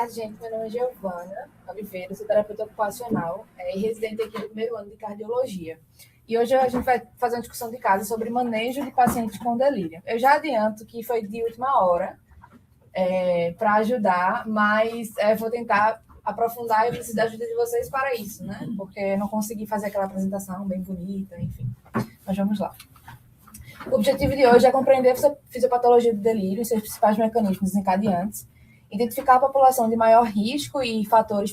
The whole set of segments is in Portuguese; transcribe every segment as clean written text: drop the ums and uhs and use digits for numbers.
tarde, gente. Meu nome é Giovana Oliveira, sou terapeuta ocupacional e residente aqui do primeiro ano de cardiologia. E hoje a gente vai fazer uma discussão de caso sobre manejo de pacientes com delírio. Eu já adianto que foi de última hora para ajudar, mas vou tentar aprofundar e eu preciso da ajuda de vocês para isso, né? Porque eu não consegui fazer aquela apresentação bem bonita, enfim. Mas vamos lá. O objetivo de hoje é compreender a fisiopatologia do delírio e seus principais mecanismos desencadeantes, identificar a população de maior risco e fatores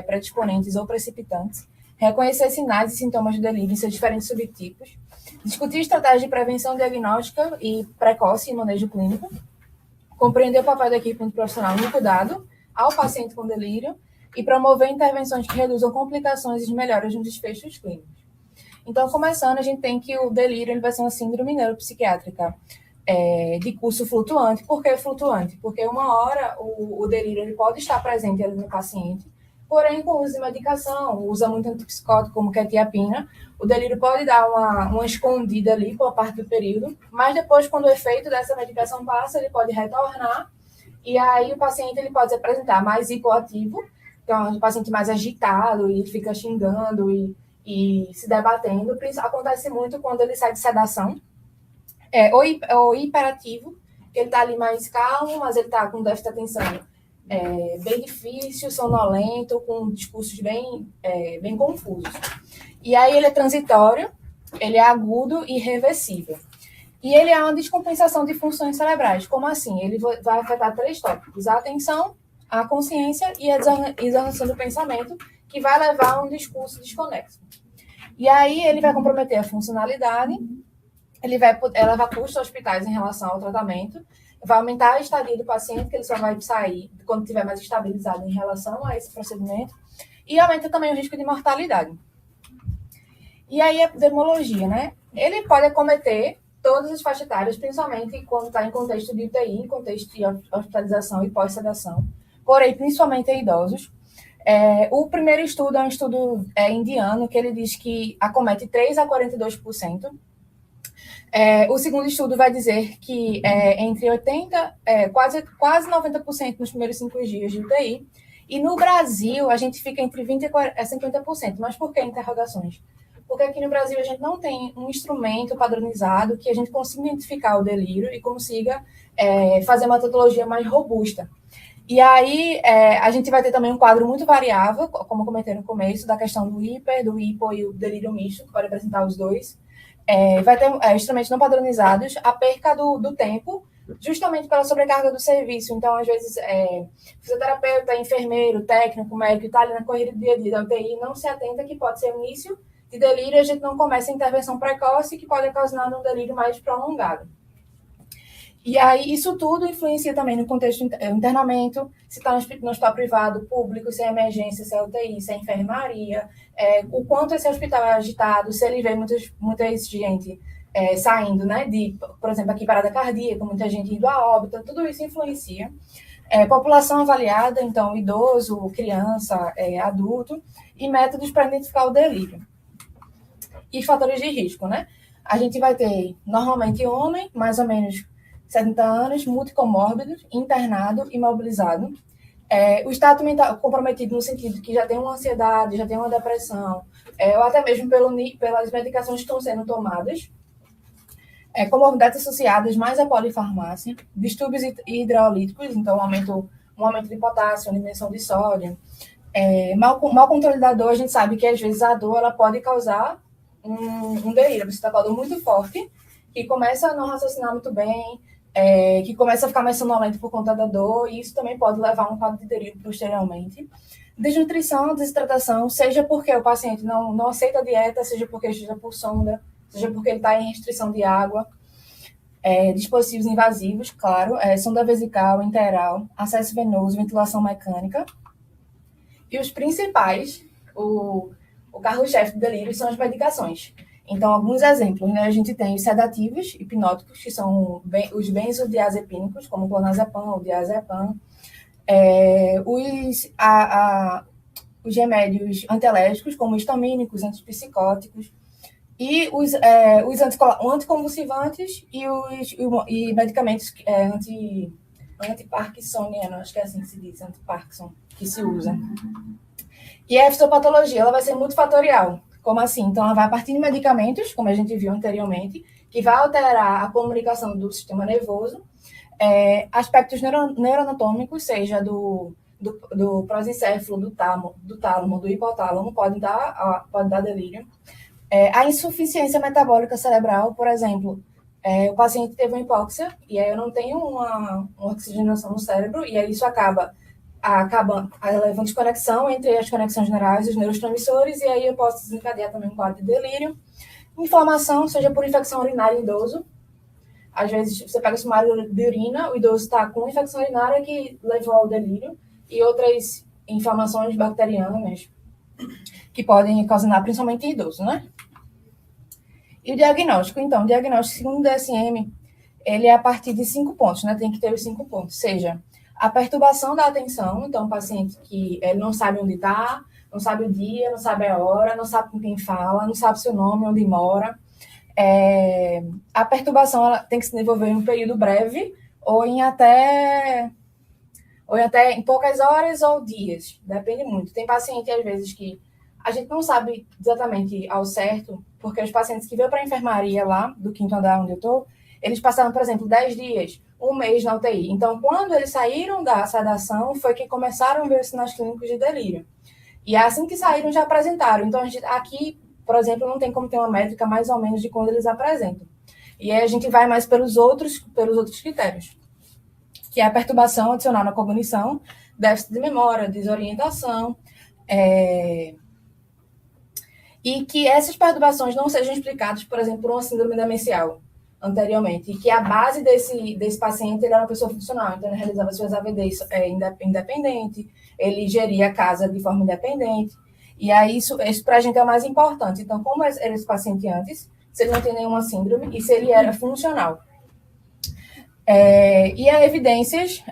predisponentes ou precipitantes, reconhecer sinais e sintomas do delírio em seus diferentes subtipos, discutir estratégias de prevenção diagnóstica e precoce e manejo clínico, compreender o papel da equipe profissional no cuidado ao paciente com delírio e promover intervenções que reduzam complicações e melhoras nos desfechos clínicos. Então, começando, a gente tem que o delírio ele vai ser uma síndrome neuropsiquiátrica de curso flutuante. Por que flutuante? Porque uma hora o delírio ele pode estar presente ali no paciente, porém, com o uso de medicação, usa muito antipsicótico como quetiapina, o delírio pode dar uma escondida ali por parte do período, mas depois, quando o efeito dessa medicação passa, ele pode retornar, e aí o paciente ele pode se apresentar mais hipoativo, então é um paciente mais agitado e fica xingando e se debatendo. Acontece muito quando ele sai de sedação, ou hiperativo, ele está ali mais calmo, mas ele está com déficit de atenção bem difícil, sonolento, com discursos bem confusos. E aí ele é transitório, ele é agudo e reversível. E ele é uma descompensação de funções cerebrais. Como assim? Ele vai afetar 3 tópicos: a atenção, a consciência e a desorganização do pensamento, que vai levar a um discurso desconexo. E aí ele vai comprometer a funcionalidade, ele vai levar custos aos hospitais em relação ao tratamento, vai aumentar a estadia do paciente, que ele só vai sair quando estiver mais estabilizado em relação a esse procedimento, e aumenta também o risco de mortalidade. E aí a epidemiologia, né? Ele pode acometer todas as faixas etárias, principalmente quando está em contexto de UTI, em contexto de hospitalização e pós-sedação, porém principalmente em idosos. O primeiro estudo é um estudo indiano, que ele diz que acomete 3 a 42%. O segundo estudo vai dizer que entre 80%, quase 90% nos primeiros 5 dias de UTI. E no Brasil, a gente fica entre 20% e 50%. Mas por que interrogações? Porque aqui no Brasil a gente não tem um instrumento padronizado que a gente consiga identificar o delírio e consiga fazer uma metodologia mais robusta. E aí a gente vai ter também um quadro muito variável, como eu comentei no começo, da questão do hiper, do hipo e o delírio misto, que pode apresentar os dois. Vai ter instrumentos não padronizados, a perca do tempo, justamente pela sobrecarga do serviço. Então, às vezes, fisioterapeuta, enfermeiro, técnico, médico, está ali na corrida do dia a dia da UTI, não se atenta que pode ser o início de delírio, a gente não começa a intervenção precoce, que pode ocasionar um delírio mais prolongado. E aí, isso tudo influencia também no contexto internamento, se está no hospital privado, público, se é emergência, se é UTI, se é enfermaria, o quanto esse hospital é agitado, se ele vê muita gente saindo, né, por exemplo, aqui parada cardíaca, muita gente indo a óbito, tudo isso influencia. População avaliada, então, idoso, criança, adulto, e métodos para identificar o delírio. E fatores de risco, né? A gente vai ter, normalmente, homem, mais ou menos 70 anos, multicomórbido, internado, imobilizado. O estado mental comprometido no sentido que já tem uma ansiedade, já tem uma depressão, ou até mesmo pelas medicações que estão sendo tomadas. Comorbidades associadas mais à polifarmácia, distúrbios hidrolíticos, então um aumento de potássio, uma diminuição de sódio. Mau controle da dor, a gente sabe que às vezes a dor ela pode causar um delírio. Você está com a dor muito forte, que começa a não raciocinar muito bem, que começa a ficar mais sonolento por conta da dor, e isso também pode levar a um quadro de delírio posteriormente. Desnutrição, desidratação, seja porque o paciente não aceita a dieta, seja porque esteja por sonda, seja porque ele está em restrição de água. Dispositivos invasivos, claro, sonda vesical, interal, acesso venoso, ventilação mecânica. E os principais, o carro-chefe do delírio são as medicações. Então, alguns exemplos, né? A gente tem os sedativos hipnóticos, que são os benzodiazepínicos, como o clonazepam, o diazepam, os remédios antialérgicos, como histamínicos, antipsicóticos, e os anticonvulsivantes e medicamentos antiparkinsoniano, acho que é assim que se diz, antiparkinson, que se usa. E a fisiopatologia, ela vai ser multifatorial. Como assim? Então, ela vai partir de medicamentos, como a gente viu anteriormente, que vai alterar a comunicação do sistema nervoso, aspectos neuroanatômicos, seja do prosencéfalo, do tálamo, do hipotálamo, pode dar delírio. A insuficiência metabólica cerebral, por exemplo, o paciente teve uma hipóxia, e aí eu não tenho uma oxigenação no cérebro, e aí isso acaba levando desconexão entre as conexões neurais e os neurotransmissores, e aí eu posso desencadear também um quadro de delírio. Inflamação, seja por infecção urinária em idoso. Às vezes você pega o sumário de urina, o idoso está com infecção urinária que levou ao delírio, e outras inflamações bacterianas que podem ocasionar principalmente em idoso, né? E o diagnóstico, então, o diagnóstico segundo o DSM, ele é a partir de 5 pontos, né? Tem que ter os 5 pontos, seja a perturbação da atenção, então o paciente que ele não sabe onde está, não sabe o dia, não sabe a hora, não sabe com quem fala, não sabe seu nome, onde mora. A perturbação ela tem que se desenvolver em um período breve ou em até em poucas horas ou dias, depende muito. Tem paciente, às vezes, que a gente não sabe exatamente ao certo, porque os pacientes que veio para a enfermaria lá, do 5º andar onde eu estou, eles passaram, por exemplo, 10 dias, um mês na UTI. Então, quando eles saíram da sedação, foi que começaram a ver os sinais clínicos de delírio. E assim que saíram, já apresentaram. Então, aqui, por exemplo, não tem como ter uma métrica mais ou menos de quando eles apresentam. E aí a gente vai mais pelos outros critérios, que é a perturbação adicional na cognição, déficit de memória, desorientação, e que essas perturbações não sejam explicadas, por exemplo, por uma síndrome demencial anteriormente, e que a base desse paciente ele era uma pessoa funcional, então ele realizava suas AVDs independente, ele geria a casa de forma independente, e aí isso para a gente é o mais importante. Então, como era esse paciente antes, se ele não tem nenhuma síndrome, e se ele era funcional. E há evidências,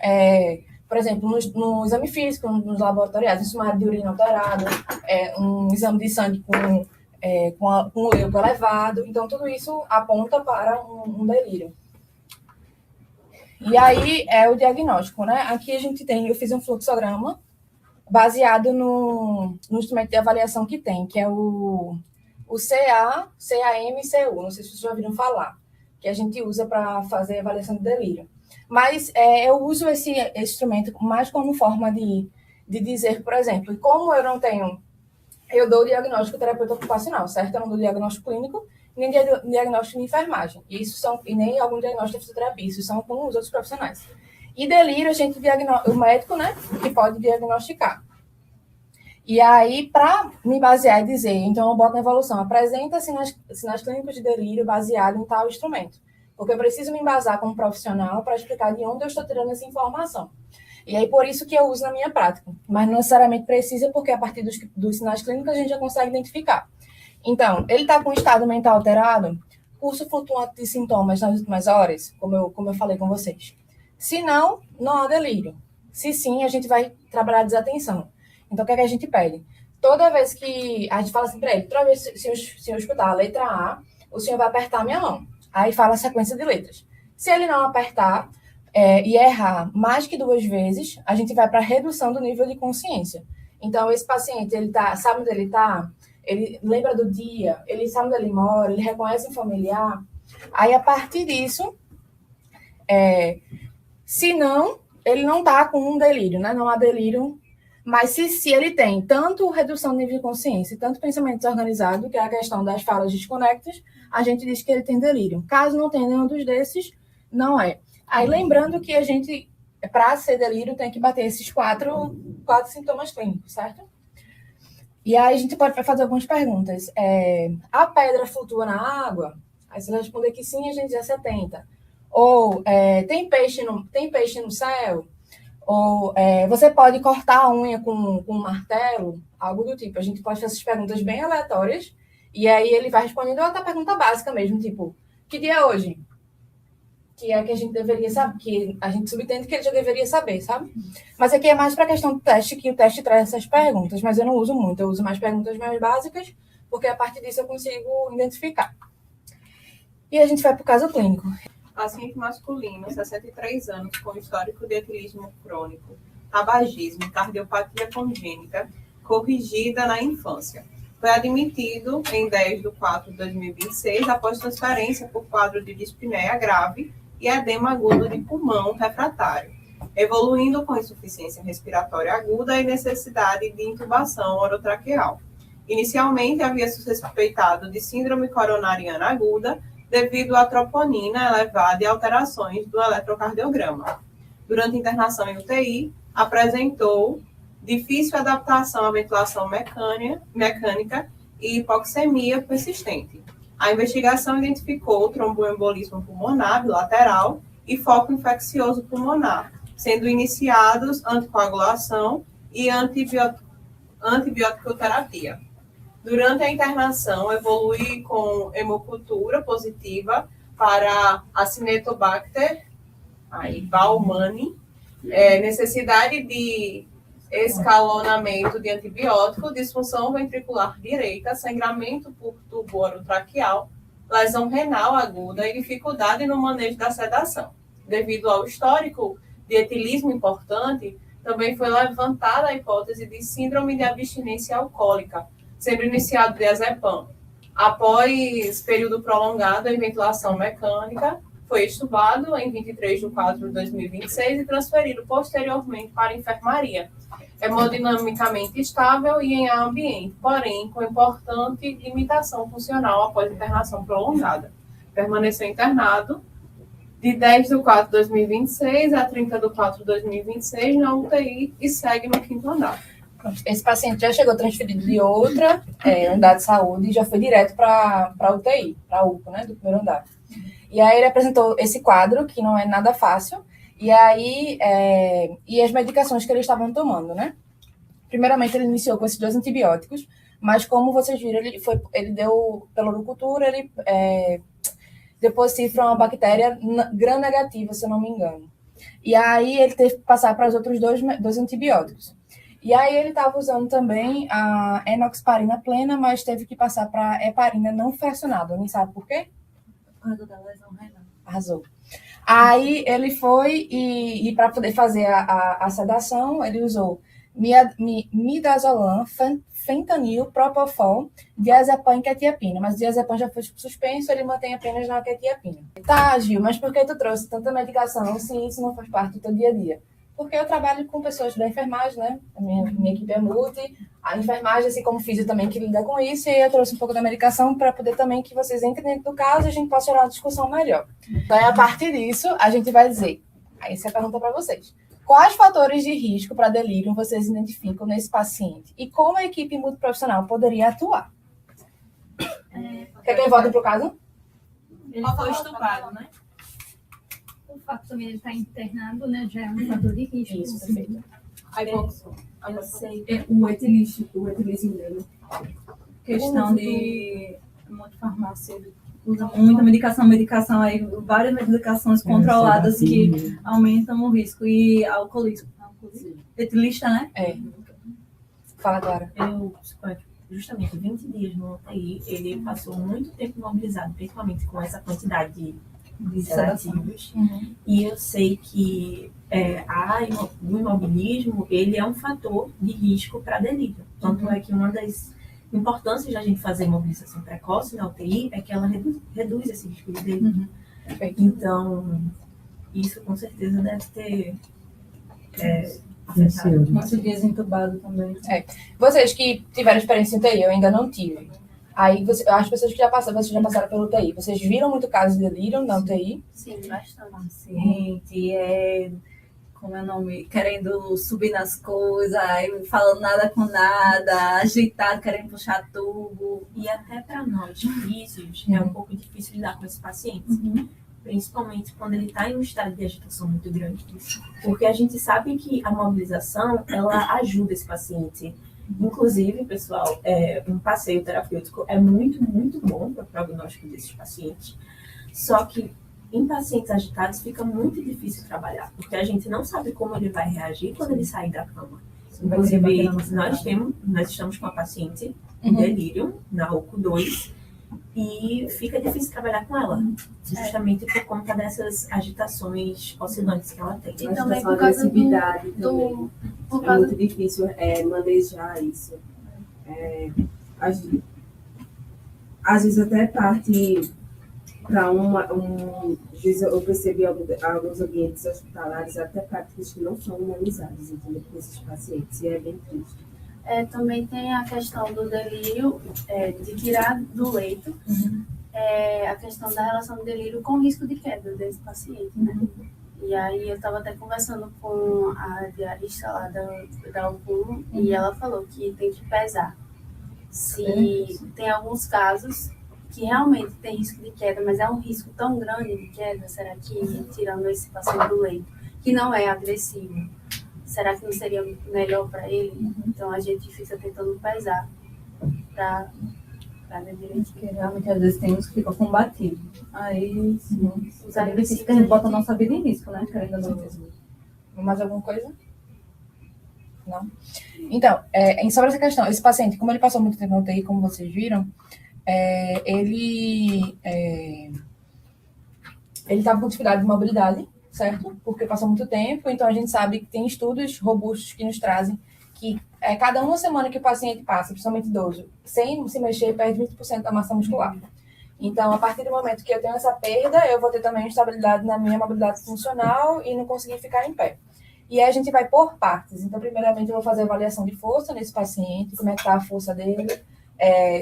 por exemplo, no exame físico, nos laboratoriais, um sumário de urina alterado, um exame de sangue com o leuco elevado. Então, tudo isso aponta para um delírio. E aí é o diagnóstico, né? Aqui eu fiz um fluxograma baseado no instrumento de avaliação que tem, que é o CAM-CU, não sei se vocês já ouviram falar, que a gente usa para fazer avaliação de delírio. Mas eu uso esse instrumento mais como forma de dizer, por exemplo, como eu não tenho... Eu dou diagnóstico terapeuta ocupacional, certo? Eu não dou diagnóstico clínico, nem diagnóstico de enfermagem. E nem algum diagnóstico de fisioterapia. Isso são com os outros profissionais. E delírio, o médico, né, que pode diagnosticar. E aí, para me basear e dizer, então eu boto na evolução, apresenta sinais clínicos de delírio baseado em tal instrumento. Porque eu preciso me embasar como profissional para explicar de onde eu estou tirando essa informação. E aí, por isso que eu uso na minha prática. Mas não necessariamente precisa, porque a partir dos sinais clínicos a gente já consegue identificar. Então, ele está com um estado mental alterado, curso flutuante de sintomas nas últimas horas, como eu falei com vocês. Se não, não há delírio. Se sim, a gente vai trabalhar a desatenção. Então, o que é que a gente pede? Toda vez que a gente fala assim para ele, toda vez se eu escutar a letra A, o senhor vai apertar a minha mão. Aí fala a sequência de letras. Se ele não apertar e errar mais que 2 vezes, a gente vai para a redução do nível de consciência. Então, esse paciente, ele sabe onde ele está, ele lembra do dia, ele sabe onde ele mora, ele reconhece um familiar. Aí, a partir disso, se não, ele não está com um delírio, né? Não há delírio. Mas se ele tem tanto redução do nível de consciência e tanto pensamento desorganizado, que é a questão das falas desconectas, a gente diz que ele tem delírio. Caso não tenha nenhum dos desses, não é. Aí lembrando que a gente, para ser delírio, tem que bater esses quatro sintomas clínicos, certo? E aí a gente pode fazer algumas perguntas. A pedra flutua na água? Aí se ele responder que sim, a gente já 70. Ou tem peixe no céu? Ou você pode cortar a unha com um martelo? Algo do tipo. A gente pode fazer essas perguntas bem aleatórias e aí ele vai respondendo outra pergunta básica mesmo, tipo, que dia é hoje? Que é que a gente deveria saber, que a gente subentende que ele já deveria saber, sabe? Mas aqui é mais para a questão do teste, que o teste traz essas perguntas, mas eu não uso muito, eu uso mais perguntas mais básicas, porque a partir disso eu consigo identificar. E a gente vai para o caso clínico. paciente masculino, 63 anos, com histórico de etilismo crônico, tabagismo, cardiopatia congênita, corrigida na infância. Foi admitido em 10 de 4 de 2026, após transferência por quadro de dispneia grave e edema agudo de pulmão refratário, evoluindo com insuficiência respiratória aguda e necessidade de intubação orotraqueal. Inicialmente, havia suspeitado de síndrome coronariana aguda devido à troponina elevada e alterações do eletrocardiograma. Durante a internação em UTI, apresentou difícil adaptação à ventilação mecânica e hipoxemia persistente. A investigação identificou tromboembolismo pulmonar bilateral e foco infeccioso pulmonar, sendo iniciados anticoagulação e antibiótico-terapia. Durante a internação, evolui com hemocultura positiva para Acinetobacter baumannii, necessidade de escalonamento de antibiótico, disfunção ventricular direita, sangramento por tubo orotraqueal, lesão renal aguda e dificuldade no manejo da sedação. Devido ao histórico de etilismo importante, também foi levantada a hipótese de síndrome de abstinência alcoólica, sendo iniciado diazepam. Após período prolongado em ventilação mecânica, foi estubado em 23 de 4 de 2026 e transferido posteriormente para a enfermaria. Hemodinamicamente estável e em ar ambiente, porém com importante limitação funcional após internação prolongada. Permaneceu internado de 10 de 4 de 2026 a 30 de 4 de 2026 na UTI e segue no 5º andar. Esse paciente já chegou transferido de outra unidade de saúde e já foi direto para a UTI, para a UPA, né, do 1º andar. E aí ele apresentou esse quadro, que não é nada fácil, e aí e as medicações que eles estavam tomando, né? Primeiramente, ele iniciou com esses 2 antibióticos, mas como vocês viram, ele deu peloricultura, ele depois cifra uma bactéria gram-negativa, se eu não me engano. E aí ele teve que passar para os outros dois antibióticos. E aí ele estava usando também a enoxaparina plena, mas teve que passar para heparina não fracionada. Alguém sabe por quê? Por causa da lesão renal. Arrasou. Aí ele foi e para poder fazer a sedação, ele usou midazolam, fentanil, propofol, diazepam e quetiapina. Mas o diazepam já foi suspenso, ele mantém apenas na quetiapina. Tá, Gil, mas por que tu trouxe tanta medicação se isso não faz parte do teu dia a dia? Porque eu trabalho com pessoas da enfermagem, né? A minha equipe é multi, a enfermagem, assim como física também, que lida com isso, e eu trouxe um pouco da medicação para poder também que vocês entrem dentro do caso e a gente possa gerar uma discussão melhor. Então, a partir disso, a gente vai dizer, aí essa é a pergunta para vocês. Quais fatores de risco para delírio vocês identificam nesse paciente? E como a equipe multiprofissional poderia atuar? Quer que eu volte para o caso? Ele foi estupado, né? O fato também de ele estar internado, né, já é um fator de risco. Isso, perfeito. Eu sei. O etilismo dele. Questão de muita farmácia, usa muita medicação aí, várias medicações controladas que aumentam o risco. E alcoolismo. Etilista, né? Fala, Clara. Justamente 20 dias no UTI, ele passou muito tempo imobilizado, principalmente com essa quantidade de sedativos. E eu sei que o imobilismo, ele é um fator de risco para delírio. Tanto é que uma das importâncias da gente fazer imobilização precoce na UTI é que ela reduz esse risco de delírio. Então, isso com certeza deve ter afetado. Muitos dias entubado também. Vocês que tiveram experiência em UTI, eu ainda não tive. Aí, as pessoas que vocês já passaram pelo UTI, vocês viram muito caso de delírio na UTI? Sim, bastante. Paciente, como é o nome? Querendo subir nas coisas, aí falando nada com nada, agitado, querendo puxar tubo. E até para nós, físicos, é um pouco difícil lidar com esse paciente. Principalmente quando ele está em um estado de agitação muito grande. Porque a gente sabe que a mobilização, ela ajuda esse paciente. Inclusive, pessoal, um passeio terapêutico é muito, muito bom para o prognóstico desses pacientes. Só que em pacientes agitados fica muito difícil trabalhar, porque a gente não sabe como ele vai reagir quando ele sair da cama. Inclusive, nós estamos com a paciente em delírio, na UCO 2, e fica difícil trabalhar com ela, justamente por conta dessas agitações oscilantes que ela tem. E também por causa agressividade é muito difícil manejar isso. Às vezes até parte para eu percebi alguns ambientes hospitalares, até práticas que não são humanizadas, entendeu? Com esses pacientes, e é bem triste. Também tem a questão do delírio, de tirar do leito, a questão da relação do delírio com o risco de queda desse paciente, né? E aí eu estava até conversando com a diarista lá da UPUM, e ela falou que tem que pesar. Se tem alguns casos que realmente tem risco de queda, mas é um risco tão grande de queda, será que tirando esse paciente do leito, que não é agressivo, será que não seria melhor para ele? Então a gente fica tentando pesar para ver direitinho. Porque realmente às vezes tem uns que ficam combativos. Aí os agressivos que a gente bota a nossa vida em risco, né? Querendo ou não. Mais alguma coisa? Não? Então, sobre essa questão, esse paciente, como ele passou muito tempo na UTI, como vocês viram, ele estava com dificuldade de mobilidade, certo? Porque passou muito tempo, então a gente sabe que tem estudos robustos que nos trazem que cada uma semana que o paciente passa, principalmente idoso, sem se mexer, perde 20% da massa muscular. Então, a partir do momento que eu tenho essa perda, eu vou ter também instabilidade na minha mobilidade funcional e não conseguir ficar em pé. E aí a gente vai por partes. Então, primeiramente, eu vou fazer avaliação de força nesse paciente, como é que está a força dele,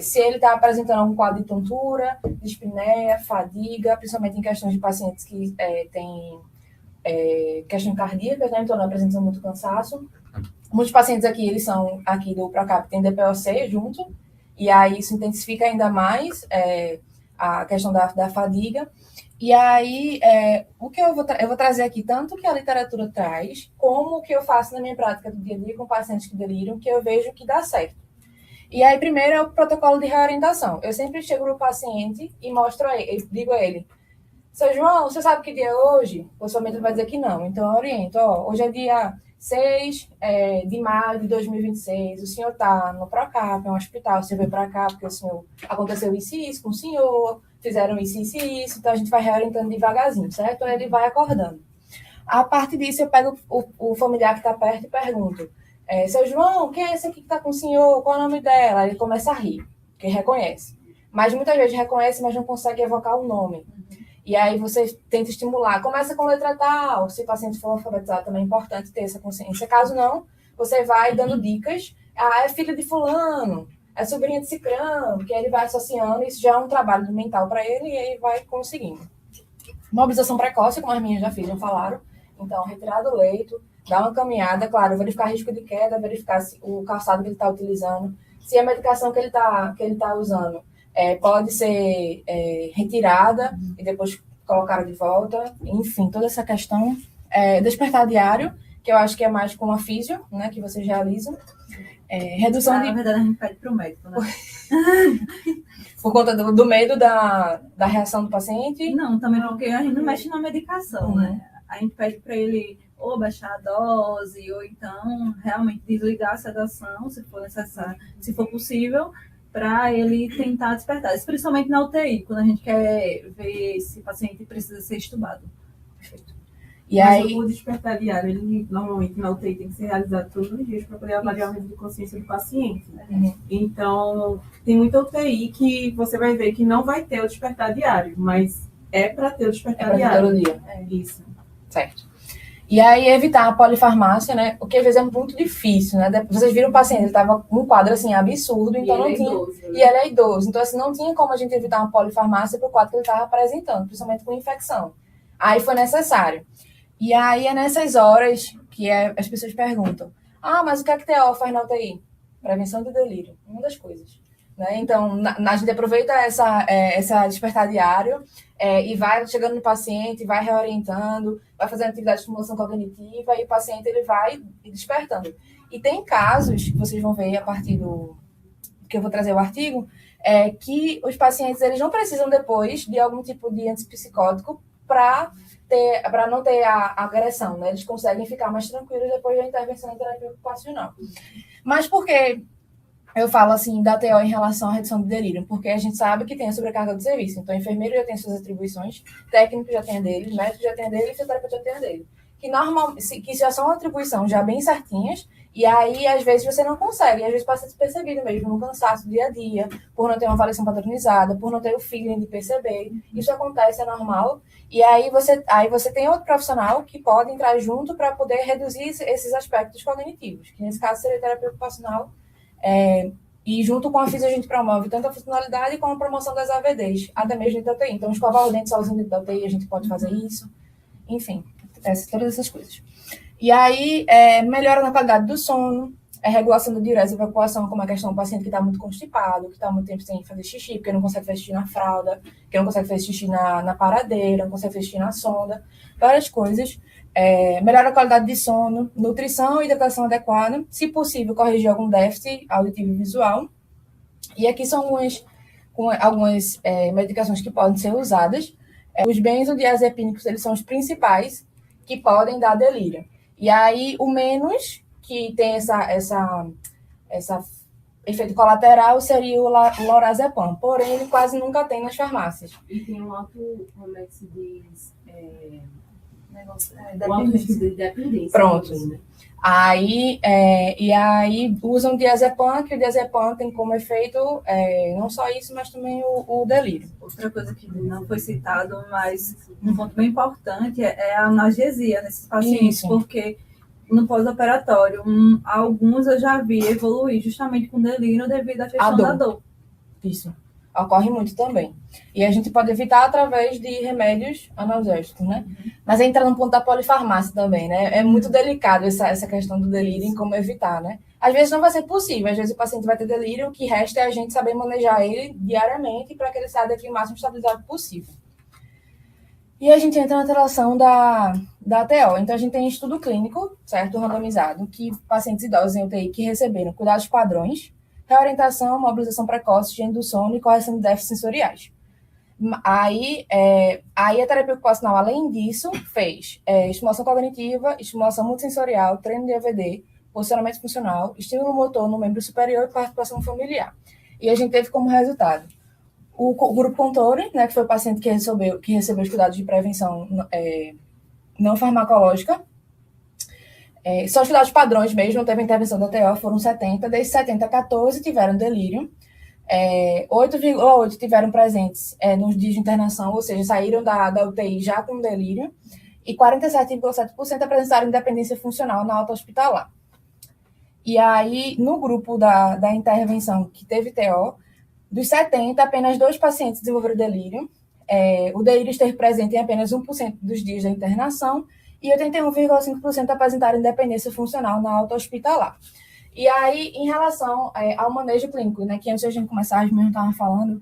se ele está apresentando algum quadro de tontura, dispneia, fadiga, principalmente em questões de pacientes que têm questões cardíacas, né? Então não apresentam muito cansaço. Muitos pacientes aqui, eles são aqui do Procap, tem DPOC junto, e aí isso intensifica ainda mais a questão da fadiga. E aí, o que eu vou trazer aqui, tanto que a literatura traz, como o que eu faço na minha prática do dia a dia com pacientes que deliram, que eu vejo que dá certo. E aí, primeiro é o protocolo de reorientação. Eu sempre chego no paciente e mostro a ele, digo a ele, seu João, você sabe que dia é hoje? Possivelmente ele vai dizer que não. Então, eu oriento, hoje é dia 6 de maio de 2026, o senhor está no Procap, é um hospital, você veio para cá porque o senhor aconteceu isso e isso com o senhor, fizeram isso e isso, então a gente vai reorientando devagarzinho, certo? Aí ele vai acordando. A partir disso, eu pego o familiar que está perto e pergunto, seu João, quem é esse aqui que está com o senhor? Qual é o nome dela? Aí ele começa a rir, porque reconhece. Mas muitas vezes reconhece, mas não consegue evocar o nome. E aí você tenta estimular. Começa com letra tal. Se o paciente for alfabetizado, também é importante ter essa consciência. Caso não, você vai dando dicas. É filha de fulano, é sobrinha de cicrano, que ele vai associando. Isso já é um trabalho mental para ele e aí vai conseguindo. Mobilização precoce, como as minhas já fizeram, falaram. Então, retirar do leito, dar uma caminhada, claro, verificar risco de queda, verificar o calçado que ele está utilizando, se a medicação que ele tá usando pode ser retirada e depois colocada de volta. Enfim, toda essa questão. Despertar diário, que eu acho que é mais com a físio, né, que vocês realizam. Redução de... Na verdade, a gente pede para o médico, né? Por conta do medo da reação do paciente? Não, também porque a gente não mexe na medicação, né? A gente pede para ele ou baixar a dose, ou então realmente desligar a sedação, se for necessário, se for possível, para ele tentar despertar. Isso principalmente na UTI, quando a gente quer ver se o paciente precisa ser estubado. Perfeito. E aí, o despertar diário, ele normalmente na UTI tem que ser realizado todos os dias para poder avaliar o nível de consciência do paciente. Né? Então, tem muita UTI que você vai ver que não vai ter o despertar diário, mas para ter o despertar diário. Todo dia. Isso. Certo. E aí, evitar a polifarmácia, né? O que às vezes é muito difícil, né? Vocês viram o paciente, ele estava com um quadro, assim, absurdo, então não tinha... Idoso, né? E ele é idoso, então, assim, não tinha como a gente evitar uma polifarmácia para o quadro que ele estava apresentando, principalmente com infecção. Aí foi necessário. E aí é nessas horas que as pessoas perguntam, mas o que é que TO faz na UTI? Prevenção de delírio, uma das coisas. Né? Então, a gente aproveita essa despertar diário e vai chegando no paciente, vai reorientando, vai fazendo atividade de estimulação cognitiva e o paciente ele vai despertando. E tem casos, que vocês vão ver a partir do que eu vou trazer o artigo, que os pacientes eles não precisam depois de algum tipo de antipsicótico para não ter a agressão, né? Eles conseguem ficar mais tranquilos depois da intervenção em terapia ocupacional. Mas por que eu falo assim da TO em relação à redução do delírio, porque a gente sabe que tem a sobrecarga do serviço. Então, o enfermeiro já tem suas atribuições, técnico já tem a dele, médico já tem a dele, fisioterapeuta já tem a dele. Que já são atribuições já bem certinhas, e aí, às vezes, você não consegue. E às vezes passa despercebido mesmo, no cansaço do dia a dia, por não ter uma avaliação padronizada, por não ter o feeling de perceber. Isso acontece, é normal. E aí você tem outro profissional que pode entrar junto para poder reduzir esses aspectos cognitivos, que nesse caso seria a terapia ocupacional. E junto com a FISA a gente promove tanto a funcionalidade como a promoção das AVDs, até mesmo dentro da UTI. Então, escovar o dente sozinho dentro da UTI, a gente pode fazer isso. Enfim, todas essas coisas. E aí, melhora na qualidade do sono, regulação da diurese e evacuação, como a questão do paciente que está muito constipado, que está muito tempo sem fazer xixi, porque não consegue fazer xixi na fralda, que não consegue fazer xixi na paradeira, não consegue fazer xixi na sonda, várias coisas. Melhora a qualidade de sono, nutrição e hidratação adequada, se possível, corrigir algum déficit auditivo e visual. E aqui são algumas medicações que podem ser usadas. Os benzodiazepínicos, eles são os principais que podem dar delírio. E aí, o menos que tem essa efeito colateral seria o lorazepam. Porém, ele quase nunca tem nas farmácias. E tem um alto, como é que se diz? Dependência. Dependência. Pronto. Também, né? E aí usam diazepam, que o diazepam tem como efeito não só isso, mas também o delírio. Outra coisa que não foi citado, mas um ponto bem importante é a analgesia nesses pacientes, Isso. porque no pós-operatório, alguns eu já vi evoluir justamente com delírio devido à questão da dor. Isso. Ocorre muito também. E a gente pode evitar através de remédios analgésicos, né? Mas entra no ponto da polifarmácia também, né? É muito delicado essa questão do delírio em como evitar, né? Às vezes não vai ser possível, às vezes o paciente vai ter delírio, o que resta é a gente saber manejar ele diariamente para que ele saia daqui o máximo estabilizado possível. E a gente entra na relação da TO. Então, a gente tem estudo clínico, certo? Randomizado, que pacientes idosos em UTI que receberam cuidados padrões, reorientação, mobilização precoce, higiene do sono e correção de déficits sensoriais. Aí a terapia ocupacional, além disso, fez estimulação cognitiva, estimulação multissensorial, treino de EVD, posicionamento funcional, estímulo motor no membro superior e participação familiar. E a gente teve como resultado o grupo controle, né, que foi o paciente que recebeu os cuidados de prevenção não farmacológica. Só os cuidados padrões mesmo, não teve intervenção da TO, foram 70. Desses 70, 14 tiveram delírio. 8,8 tiveram presentes nos dias de internação, ou seja, saíram da UTI já com delírio. E 47,7% apresentaram independência funcional na alta hospitalar. E aí, no grupo da intervenção que teve TO, dos 70, apenas 2 pacientes desenvolveram delírio. O delírio esteve presente em apenas 1% dos dias da internação e 81,5% apresentaram independência funcional na alta hospitalar. E aí, em relação ao manejo clínico, né, que antes de a gente começar, a gente estava falando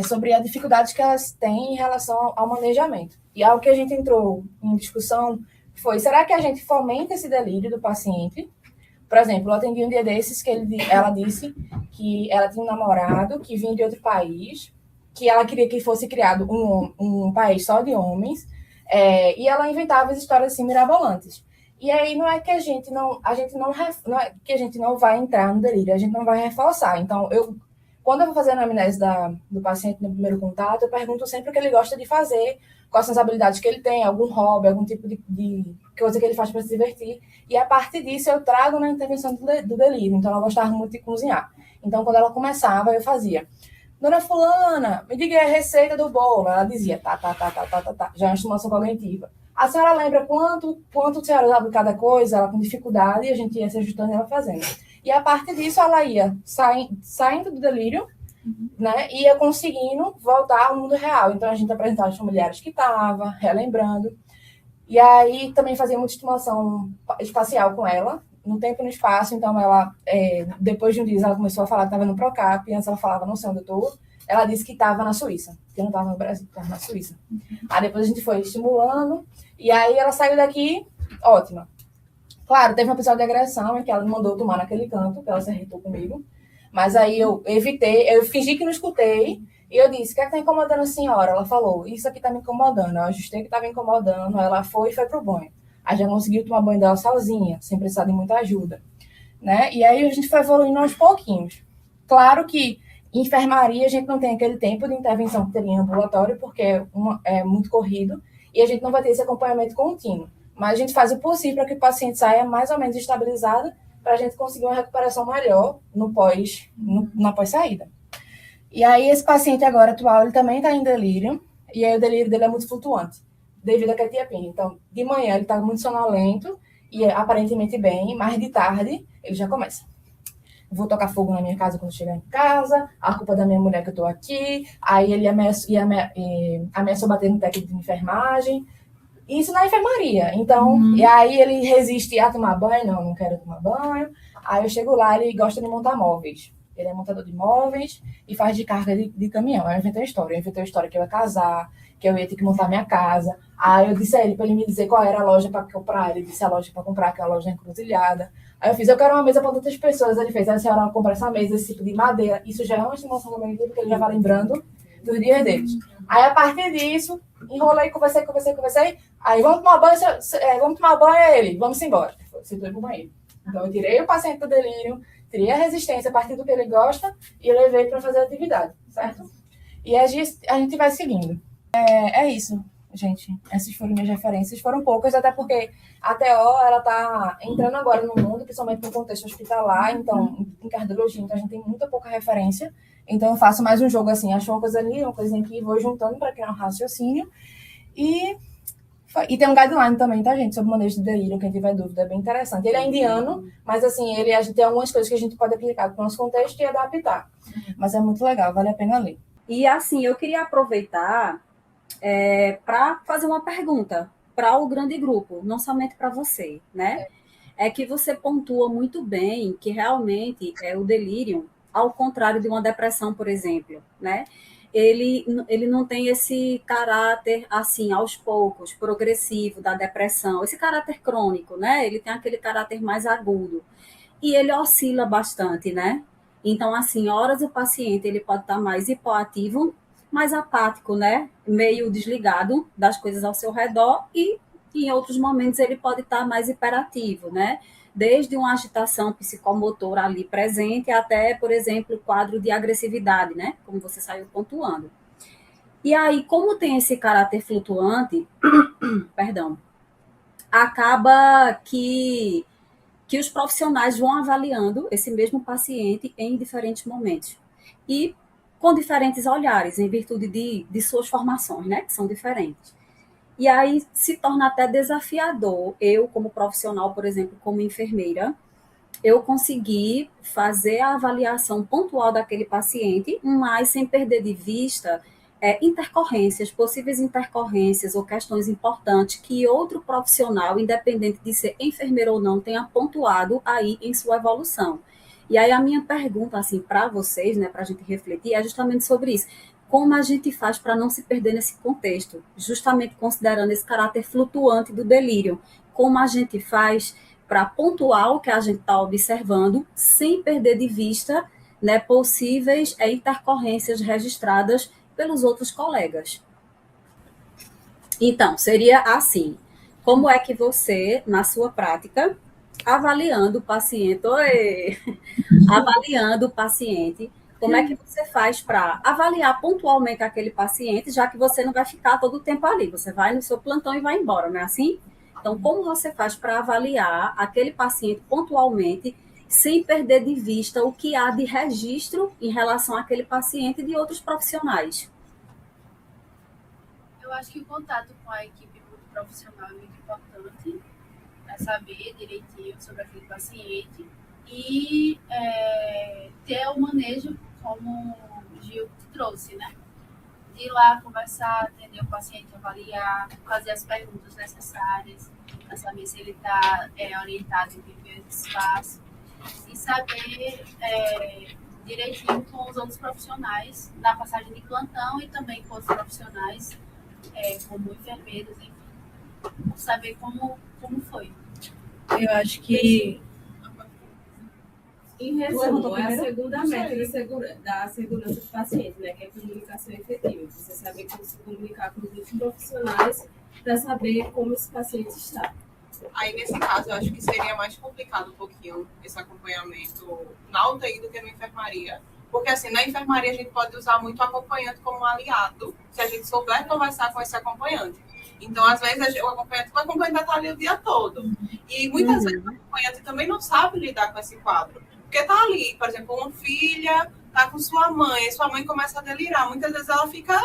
sobre as dificuldades que elas têm em relação ao manejamento. E algo que a gente entrou em discussão foi, será que a gente fomenta esse delírio do paciente? Por exemplo, eu atendi um dia desses que ela disse que ela tinha um namorado que vinha de outro país, que ela queria que fosse criado um país só de homens, e ela inventava as histórias assim mirabolantes. E aí não é que a gente não é que a gente não vai entrar no delírio, a gente não vai reforçar. Então, quando eu vou fazer a anamnese do paciente no primeiro contato, eu pergunto sempre o que ele gosta de fazer, quais são as habilidades que ele tem, algum hobby, algum tipo de coisa que ele faz para se divertir. E a partir disso eu trago na intervenção do delírio. Então, ela gostava muito de cozinhar. Então, quando ela começava, eu fazia: Dona Fulana, me diga a receita do bolo. Ela dizia, tá. Já é uma estimulação cognitiva. A senhora lembra quanto a senhora usava cada coisa? Ela com dificuldade, e a gente ia se ajustando e ela fazendo. E a partir disso, ela ia saindo do delírio, né? E ia conseguindo voltar ao mundo real. Então, a gente apresentava os familiares que estavam, relembrando. E aí, também fazia muita estimulação espacial com ela, no tempo e no espaço. Então, ela, depois de um dia, ela começou a falar que estava no Procap. Antes ela falava, não sei onde eu estou. Ela disse que estava na Suíça, que não estava no Brasil, estava na Suíça. Aí depois a gente foi estimulando, e aí ela saiu daqui, ótima. Claro, teve um episódio de agressão em que ela me mandou tomar naquele canto, que ela se irritou comigo. Mas aí eu evitei, eu fingi que não escutei, e eu disse, o que é que está incomodando a senhora? Ela falou, isso aqui está me incomodando. Eu ajustei o que estava me incomodando, ela foi pro banho. Aí já conseguiu tomar banho dela sozinha, sem precisar de muita ajuda. Né? E aí a gente foi evoluindo aos pouquinhos. Claro que em enfermaria a gente não tem aquele tempo de intervenção que teria em ambulatório, porque é muito corrido, e a gente não vai ter esse acompanhamento contínuo. Mas a gente faz o possível para que o paciente saia mais ou menos estabilizado, para a gente conseguir uma recuperação melhor na pós-saída. E aí esse paciente agora atual, ele também está em delírio, e aí o delírio dele é muito flutuante, devido à quetiapina. Então, de manhã ele está muito sonolento, e aparentemente bem, mas de tarde ele já começa. Vou tocar fogo na minha casa quando chegar em casa, a culpa da minha mulher que eu tô aqui, aí ele ameaçou bater no técnico de enfermagem, isso na enfermaria. Então, e aí ele resiste a tomar banho, não quero tomar banho, aí eu chego lá, ele gosta de montar móveis, ele é montador de móveis e faz de carga de caminhão. Aí eu inventei a história que eu ia casar, que eu ia ter que montar minha casa, aí eu disse a ele, para ele me dizer qual era a loja para comprar, ele disse a loja para comprar, que é a loja encruzilhada. Aí eu fiz, eu quero uma mesa para outras pessoas. Ele fez, a senhora compra essa mesa, esse tipo de madeira. Isso já é uma estimação do meu amigo, porque ele já vai lembrando dos dias deles. Aí, a partir disso, enrolei, conversei. Aí, vamos tomar banho, ele, vamos embora. Se foi pro banheiro. Então, eu tirei o paciente do delírio, tirei a resistência a partir do que ele gosta e levei para fazer a atividade, certo? E a gente vai seguindo. É isso, gente. Essas foram minhas referências. Foram poucas, até porque a TO, ela tá entrando agora no mundo, principalmente no contexto hospitalar, então, em cardiologia, então a gente tem muita pouca referência. Então, eu faço mais um jogo assim, acho uma coisa ali, uma coisinha aqui, vou juntando para criar um raciocínio. E tem um guideline também, tá, gente? Sobre o manejo de delírio, quem tiver dúvida, é bem interessante. Ele é indiano, mas assim, a gente tem algumas coisas que a gente pode aplicar para o nosso contexto e adaptar. Mas é muito legal, vale a pena ler. E assim, eu queria aproveitar para fazer uma pergunta para o grande grupo, não somente para você, né? É que você pontua muito bem que realmente o delírio, ao contrário de uma depressão, por exemplo, né? Ele não tem esse caráter, assim, aos poucos, progressivo da depressão, esse caráter crônico, né? Ele tem aquele caráter mais agudo. E ele oscila bastante, né? Então, assim, horas o paciente ele pode estar mais hipoativo, mais apático, né? Meio desligado das coisas ao seu redor e em outros momentos ele pode estar mais hiperativo, né? Desde uma agitação psicomotora ali presente até, por exemplo, quadro de agressividade, né? Como você saiu pontuando. E aí, como tem esse caráter flutuante, perdão, acaba que os profissionais vão avaliando esse mesmo paciente em diferentes momentos. E com diferentes olhares, em virtude de suas formações, né? Que são diferentes. E aí se torna até desafiador, eu como profissional, por exemplo, como enfermeira, eu conseguir fazer a avaliação pontual daquele paciente, mas sem perder de vista possíveis intercorrências ou questões importantes que outro profissional, independente de ser enfermeiro ou não, tenha pontuado aí em sua evolução. E aí a minha pergunta, assim, para vocês, né, para a gente refletir, é justamente sobre isso. Como a gente faz para não se perder nesse contexto? Justamente considerando esse caráter flutuante do delírio. Como a gente faz para pontuar o que a gente está observando, sem perder de vista, né, possíveis intercorrências registradas pelos outros colegas. Então, seria assim. Como é que você, na sua prática, avaliando o paciente, como é que você faz para avaliar pontualmente aquele paciente, já que você não vai ficar todo o tempo ali, você vai no seu plantão e vai embora, não é assim? Então, como você faz para avaliar aquele paciente pontualmente, sem perder de vista o que há de registro em relação àquele paciente de outros profissionais? Eu acho que o contato com a equipe multiprofissional é muito importante, para saber direitinho sobre aquele paciente e ter o manejo, como o Gil trouxe, né? De ir lá conversar, atender o paciente, avaliar, fazer as perguntas necessárias, para saber se ele está orientado em viver esse espaço e saber direitinho com os outros profissionais na passagem de plantão e também com os profissionais como enfermeiros, enfim, saber como foi. Eu acho que, em resumo, é a segunda meta da segurança do paciente, né? Que é a comunicação efetiva. Você saber como se comunicar com os outros profissionais para saber como esse paciente está. Aí, nesse caso, eu acho que seria mais complicado um pouquinho esse acompanhamento na UTI do que na enfermaria. Porque, assim, na enfermaria a gente pode usar muito o acompanhante como um aliado, se a gente souber conversar com esse acompanhante. Então, às vezes, o acompanhante vai estar ali o dia todo. E muitas vezes o acompanhante também não sabe lidar com esse quadro. Porque está ali, por exemplo, uma filha está com sua mãe começa a delirar. Muitas vezes ela fica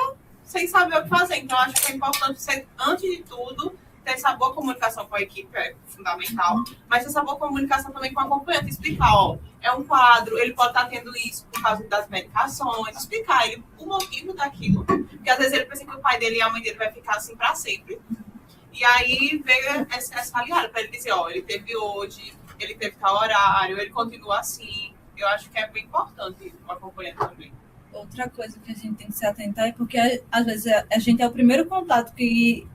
sem saber o que fazer. Então, acho que é importante, antes de tudo, ter essa boa comunicação com a equipe, é fundamental, mas essa boa comunicação também com o acompanhante, explicar, é um quadro, ele pode estar tendo isso por causa das medicações, explicar ele o motivo daquilo, porque às vezes ele pensa que o pai dele e a mãe dele vai ficar assim para sempre, e aí veio essa aliada para ele dizer, ele teve hoje, ele teve tal horário, ele continua assim. Eu acho que é bem importante o acompanhante também. Outra coisa que a gente tem que se atentar é porque às vezes a gente é o primeiro contato que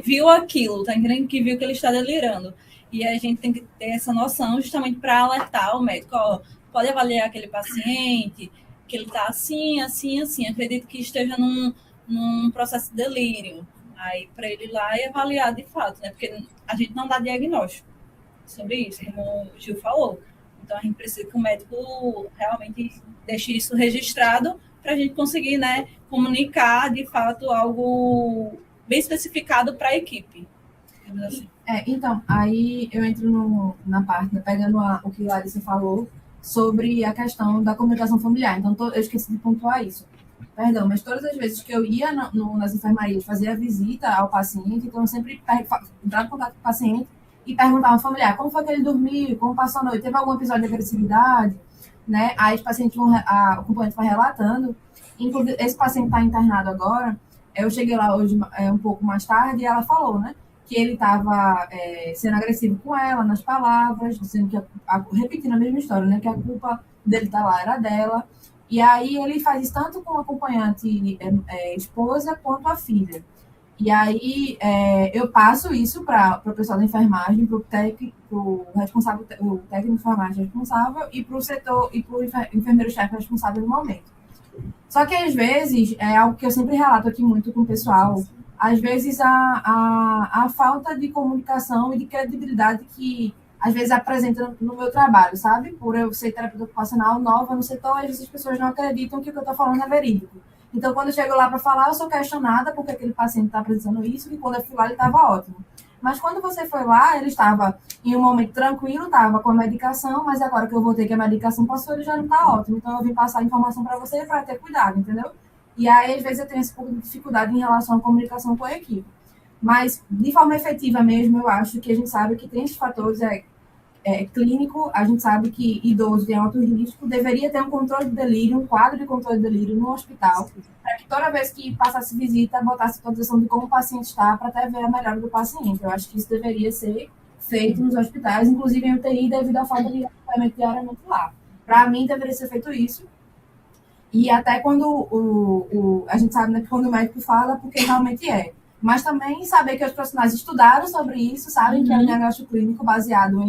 viu aquilo, tá entendendo? Que viu que ele está delirando. E a gente tem que ter essa noção justamente para alertar o médico, pode avaliar aquele paciente, que ele está assim, assim, assim. Acredito que esteja num processo de delírio. Aí, para ele ir lá e avaliar de fato, né? Porque a gente não dá diagnóstico sobre isso, como o Gil falou. Então, a gente precisa que o médico realmente deixe isso registrado para a gente conseguir, né, comunicar, de fato, algo bem especificado para a equipe. Assim. Então, aí eu entro na parte, né, pegando o que a Larissa falou sobre a questão da comunicação familiar. Então, eu esqueci de pontuar isso. Perdão, mas todas as vezes que eu ia nas enfermarias fazer a visita ao paciente, então eu sempre entrava em contato com o paciente e perguntava ao familiar como foi que ele dormiu, como passou a noite, teve algum episódio de agressividade, né? Aí os pacientes o acompanhante vai relatando. Inclusive, esse paciente está internado agora. Eu cheguei lá hoje um pouco mais tarde e ela falou, né, que ele estava sendo agressivo com ela nas palavras, dizendo que repetindo a mesma história, né, que a culpa dele estar lá era dela. E aí ele faz isso tanto com a acompanhante esposa quanto a filha. E aí eu passo isso para o pessoal da enfermagem, para o técnico responsável, o técnico de enfermagem responsável e para o setor e para o enfermeiro-chefe responsável no momento. Só que às vezes, é algo que eu sempre relato aqui muito com o pessoal, às vezes a falta de comunicação e de credibilidade que às vezes apresenta no meu trabalho, sabe? Por eu ser terapeuta ocupacional nova no setor, às vezes as pessoas não acreditam que o que eu estou falando é verídico. Então, quando eu chego lá para falar, eu sou questionada porque aquele paciente está apresentando isso, e quando eu fui lá, ele estava ótimo. Mas quando você foi lá, ele estava em um momento tranquilo, estava com a medicação, mas agora que eu voltei que a medicação passou, ele já não está ótimo. Então, eu vim passar a informação para você para ter cuidado, entendeu? E aí, às vezes, eu tenho esse pouco de dificuldade em relação à comunicação com a equipe. Mas, de forma efetiva mesmo, eu acho que a gente sabe que tem esses fatores clínico, a gente sabe que idoso tem alto risco, deveria ter um controle de delírio, um quadro de controle de delírio no hospital, para que toda vez que passasse visita, botasse atualização de como o paciente está, para até ver a melhora do paciente. Eu acho que isso deveria ser feito nos hospitais, inclusive em UTI, devido à falta de acompanhamento diariamente lá. Para mim, deveria ser feito isso. E até quando a gente sabe, né, que quando o médico fala, porque realmente é. Mas também saber que os profissionais estudaram sobre isso, sabem que é um diagnóstico clínico baseado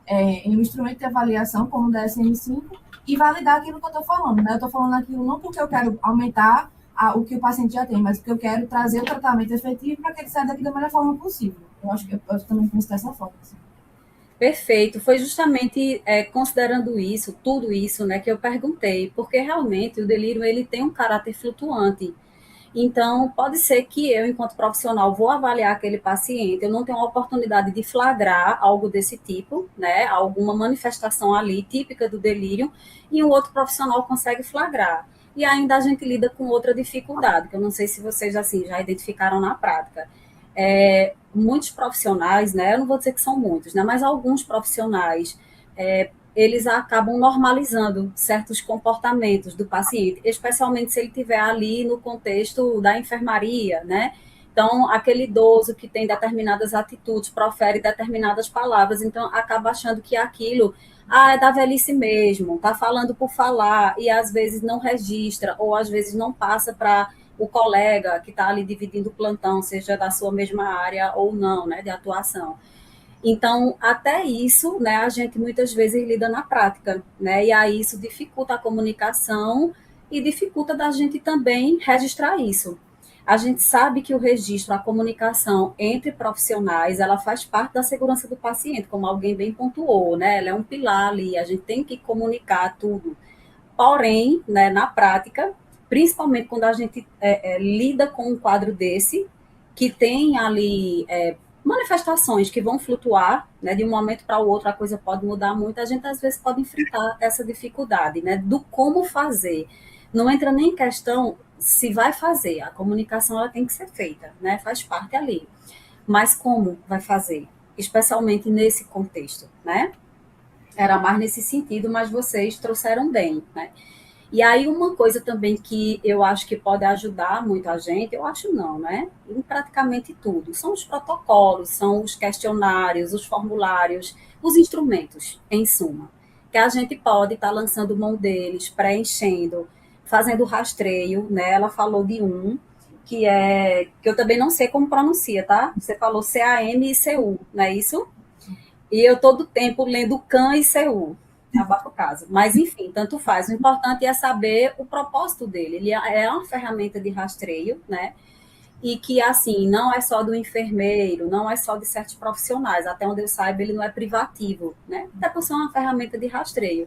em um instrumento de avaliação, como o DSM-5, e validar aquilo que eu estou falando, né? Eu estou falando aquilo não porque eu quero aumentar o que o paciente já tem, mas porque eu quero trazer o tratamento efetivo para que ele saia daqui da melhor forma possível. Eu acho que eu também penso dessa forma. Assim. Perfeito. Foi justamente considerando isso, tudo isso, né, que eu perguntei, porque realmente o delírio ele tem um caráter flutuante. Então, pode ser que eu, enquanto profissional, vou avaliar aquele paciente, eu não tenho a oportunidade de flagrar algo desse tipo, né, alguma manifestação ali típica do delírio, e um outro profissional consegue flagrar. E ainda a gente lida com outra dificuldade, que eu não sei se vocês assim, já identificaram na prática. Muitos profissionais, né, eu não vou dizer que são muitos, né, mas alguns profissionais, eles acabam normalizando certos comportamentos do paciente, especialmente se ele estiver ali no contexto da enfermaria, né? Então, aquele idoso que tem determinadas atitudes, profere determinadas palavras, então acaba achando que aquilo é da velhice mesmo, está falando por falar, e às vezes não registra, ou às vezes não passa para o colega que está ali dividindo o plantão, seja da sua mesma área ou não, né, de atuação. Então, até isso, né, a gente muitas vezes lida na prática, né, e aí isso dificulta a comunicação e dificulta da gente também registrar isso. A gente sabe que o registro, a comunicação entre profissionais, ela faz parte da segurança do paciente, como alguém bem pontuou, né? Ela é um pilar ali, a gente tem que comunicar tudo. Porém, né, na prática, principalmente quando a gente lida com um quadro desse, que tem ali manifestações que vão flutuar, né, de um momento para o outro a coisa pode mudar muito, a gente às vezes pode enfrentar essa dificuldade, né, do como fazer. Não entra nem em questão se vai fazer, a comunicação ela tem que ser feita, né, faz parte ali. Mas como vai fazer? Especialmente nesse contexto, né? Era mais nesse sentido, mas vocês trouxeram bem, né? E aí uma coisa também que eu acho que pode ajudar muito a gente, eu acho não, né? Em praticamente tudo, são os protocolos, são os questionários, os formulários, os instrumentos, em suma, que a gente pode estar lançando mão deles, preenchendo, fazendo rastreio, né? Ela falou de um, que eu também não sei como pronuncia, tá? Você falou CAM e CU, não é isso? E eu todo tempo lendo CAN e CU, abafa o caso. Mas, enfim, tanto faz. O importante é saber o propósito dele. Ele é uma ferramenta de rastreio, né? E que, assim, não é só do enfermeiro, não é só de certos profissionais. Até onde eu saiba, ele não é privativo, né? Até por ser uma ferramenta de rastreio.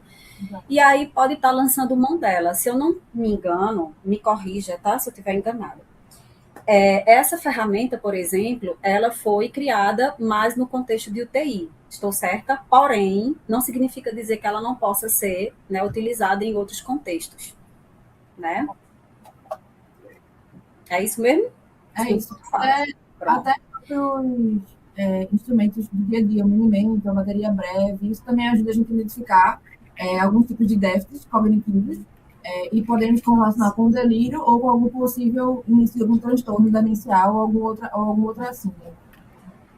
E aí pode estar lançando mão dela. Se eu não me engano, me corrija, tá? Se eu estiver enganada. Essa ferramenta, por exemplo, ela foi criada mais no contexto de UTI, estou certa? Porém, não significa dizer que ela não possa ser, né, utilizada em outros contextos, né? É isso mesmo? É isso. Até os instrumentos do dia a dia, o minimento, a bateria breve, isso também ajuda a gente a identificar alguns tipos de déficits cognitivos e podemos correlacionar com o delírio ou com algum possível início de algum transtorno demencial ou alguma outra assim.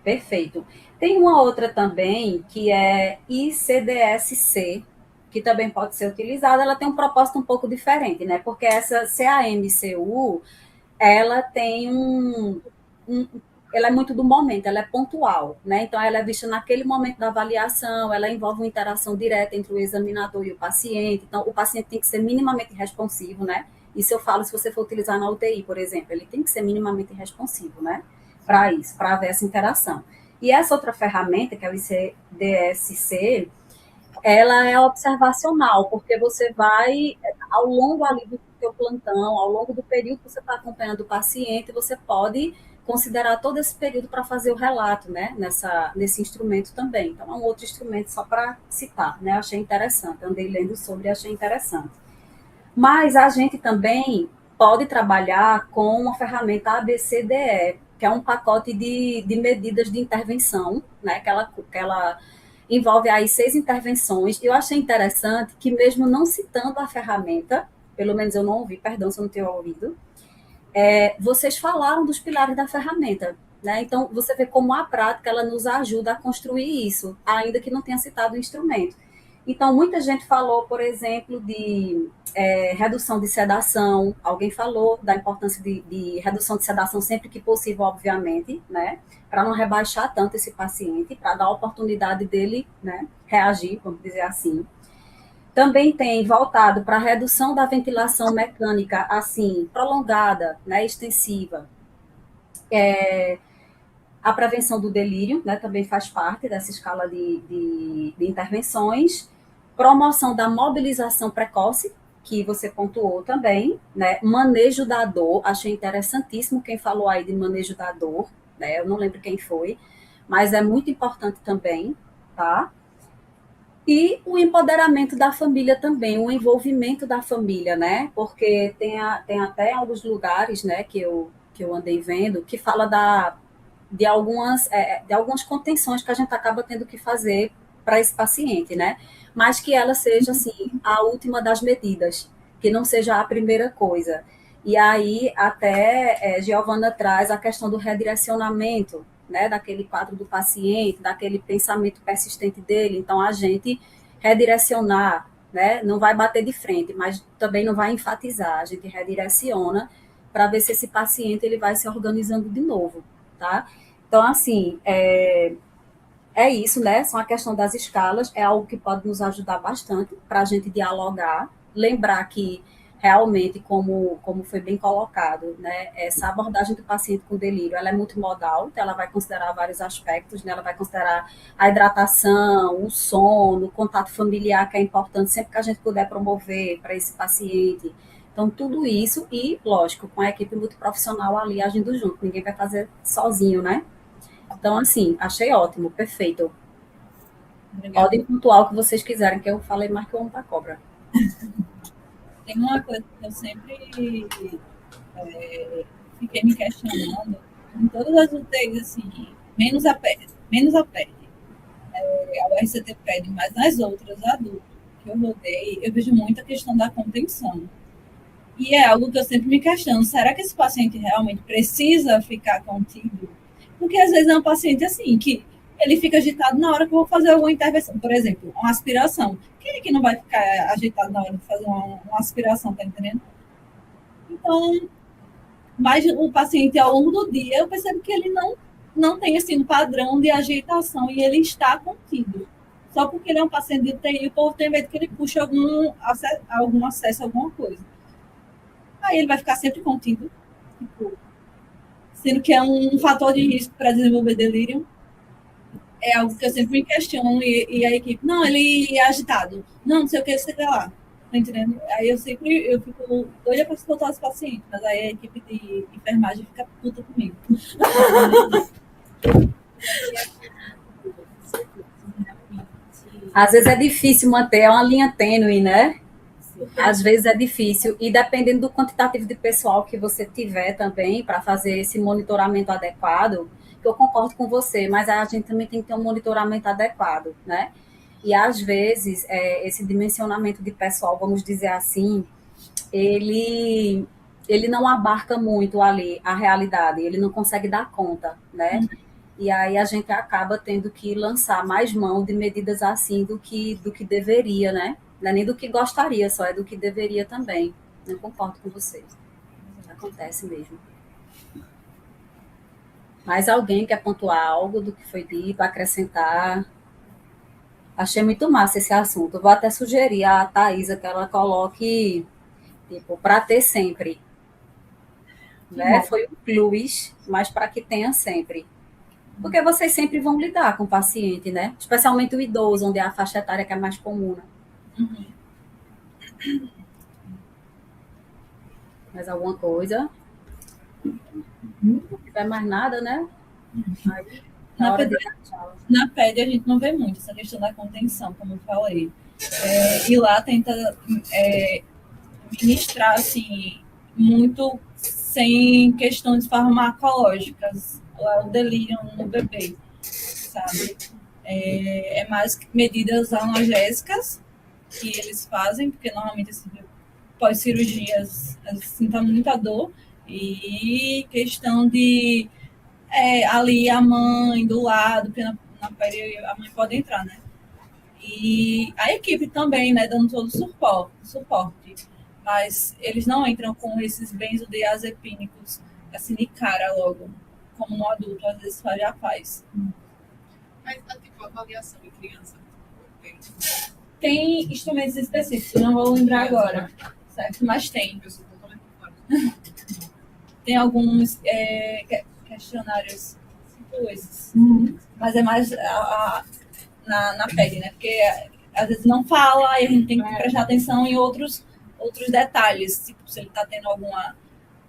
Perfeito. Tem uma outra também que é ICDSC, que também pode ser utilizada. Ela tem um propósito um pouco diferente, né? Porque essa CAMCU, ela tem ela é muito do momento, ela é pontual, né? Então, ela é vista naquele momento da avaliação, ela envolve uma interação direta entre o examinador e o paciente. Então, o paciente tem que ser minimamente responsivo, né? Isso eu falo se você for utilizar na UTI, por exemplo, ele tem que ser minimamente responsivo, né? Para isso, para haver essa interação. E essa outra ferramenta, que é o ICDSC, ela é observacional, porque você vai, ao longo ali do seu plantão, ao longo do período que você está acompanhando o paciente, você pode considerar todo esse período para fazer o relato, né, nesse instrumento também. Então, é um outro instrumento só para citar, né, achei interessante, andei lendo sobre e achei interessante. Mas a gente também pode trabalhar com uma ferramenta ABCDE, que é um pacote de medidas de intervenção, né, que ela envolve aí 6 intervenções. Eu achei interessante que mesmo não citando a ferramenta, pelo menos eu não ouvi, perdão se eu não tenho ouvido, vocês falaram dos pilares da ferramenta, né? Então, você vê como a prática ela nos ajuda a construir isso, ainda que não tenha citado o instrumento. Então, muita gente falou, por exemplo, de redução de sedação. Alguém falou da importância de redução de sedação sempre que possível, obviamente, né? Para não rebaixar tanto esse paciente, para dar a oportunidade dele, né, reagir, vamos dizer assim. Também tem voltado para a redução da ventilação mecânica, assim, prolongada, né, extensiva. A prevenção do delírio, né, também faz parte dessa escala de intervenções. Promoção da mobilização precoce, que você pontuou também, né? Manejo da dor, achei interessantíssimo quem falou aí de manejo da dor, né? Eu não lembro quem foi, mas é muito importante também, tá? E o empoderamento da família também, o envolvimento da família, né? Porque tem até alguns lugares, né, que eu andei vendo, que fala de algumas contenções que a gente acaba tendo que fazer para esse paciente, né? Mas que ela seja, assim, a última das medidas, que não seja a primeira coisa. E aí, até Giovana traz a questão do redirecionamento, né, daquele quadro do paciente, daquele pensamento persistente dele. Então, a gente redirecionar, né, não vai bater de frente, mas também não vai enfatizar, a gente redireciona para ver se esse paciente ele vai se organizando de novo, tá? Então, assim, isso, né? São a questão das escalas, é algo que pode nos ajudar bastante para a gente dialogar, lembrar que realmente, como foi bem colocado, né, essa abordagem do paciente com delírio, ela é multimodal, então ela vai considerar vários aspectos, né, ela vai considerar a hidratação, o sono, o contato familiar, que é importante sempre que a gente puder promover para esse paciente. Então, tudo isso e, lógico, com a equipe multiprofissional ali agindo junto, ninguém vai fazer sozinho, né? Então, assim, achei ótimo, perfeito. Obrigada. Podem pontuar o que vocês quiserem, que eu falei mais que o homem da cobra. Tem uma coisa que eu sempre fiquei me questionando, em todas as UTIs, assim, menos a PED, a URCT PED, mas nas outras, adultos, que eu rodei, eu vejo muita questão da contenção. E é algo que eu sempre me questiono, será que esse paciente realmente precisa ficar contido? Porque às vezes é um paciente assim, que ele fica agitado na hora que eu vou fazer alguma intervenção. Por exemplo, uma aspiração. Quem é que não vai ficar agitado na hora de fazer uma aspiração, tá entendendo? Então, mas o paciente, ao longo do dia, eu percebo que ele não tem assim, um padrão de agitação e ele está contido. Só porque ele é um paciente de UTI, o povo tem medo que ele puxe algum acesso a alguma coisa. Aí ele vai ficar sempre contido, tipo, sendo que é um fator de risco para desenvolver delírio. É algo que eu sempre me questiono, e a equipe, não, ele é agitado, não sei o que, sei lá, tá entendendo? Aí eu fico doida para escutar os pacientes, mas aí a equipe de enfermagem fica puta comigo. Às vezes é difícil manter, é uma linha tênue, né? Às vezes é difícil, e dependendo do quantitativo de pessoal que você tiver também para fazer esse monitoramento adequado, que eu concordo com você, mas a gente também tem que ter um monitoramento adequado, né? E às vezes esse dimensionamento de pessoal, vamos dizer assim, ele não abarca muito ali a realidade, ele não consegue dar conta, né? E aí a gente acaba tendo que lançar mais mão de medidas assim do que deveria, né? Não é nem do que gostaria, só é do que deveria também. Eu concordo com vocês. Acontece mesmo. Mais alguém quer pontuar algo do que foi dito, acrescentar? Achei muito massa esse assunto. Eu vou até sugerir à Thaisa que ela coloque, tipo, para ter sempre. Né? Foi um plus, mas para que tenha sempre. Porque vocês sempre vão lidar com o paciente, né? Especialmente o idoso, onde é a faixa etária que é mais comum. Né? Mais alguma coisa? Não tiver mais nada, né? Aí, na PED a gente não vê muito essa questão da contenção, como eu falei. E lá tenta ministrar assim, muito sem questões farmacológicas, lá o delírio no bebê, sabe? É mais medidas analgésicas que eles fazem, porque normalmente pós-cirurgias sinta muita dor, e questão de ali a mãe do lado, porque na pele a mãe pode entrar, né? E a equipe também, né, dando todo o suporte. Mas eles não entram com esses benzodiazepínicos assim de cara logo, como no adulto, às vezes já faz. Mas tipo, avaliação em criança? Tem instrumentos específicos, não vou lembrar agora, certo? Mas tem. Tem alguns questionários tipo esses. Mas é mais na pele, né? Porque às vezes não fala e a gente tem que prestar atenção em outros detalhes, tipo se ele está tendo alguma,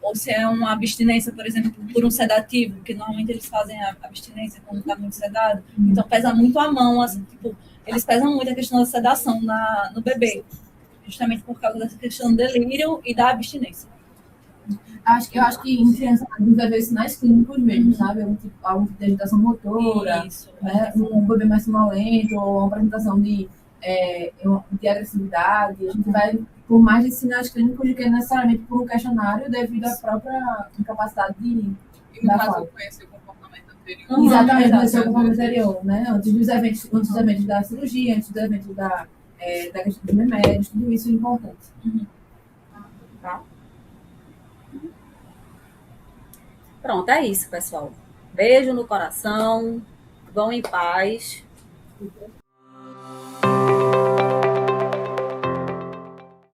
ou se é uma abstinência, por exemplo, por um sedativo, porque normalmente eles fazem a abstinência quando está muito sedado, então pesa muito a mão, assim, tipo, eles pesam muito a questão da sedação no bebê, justamente por causa dessa questão do delírio e da abstinência. Eu acho que em criança deve haver sinais clínicos mesmo, sabe? Algum tipo de agitação motora, né? Um bebê mais sonolento, ou uma apresentação de agressividade. A gente vai por mais de sinais clínicos do que necessariamente por um questionário devido à própria incapacidade de... E no caso, conhecer o comportamento anterior. Exatamente, conhecer o comportamento anterior, né? Antes dos eventos da cirurgia, antes dos eventos da questão dos remédios, tudo isso é importante. Tá? Pronto, é isso, pessoal. Beijo no coração. Vão em paz.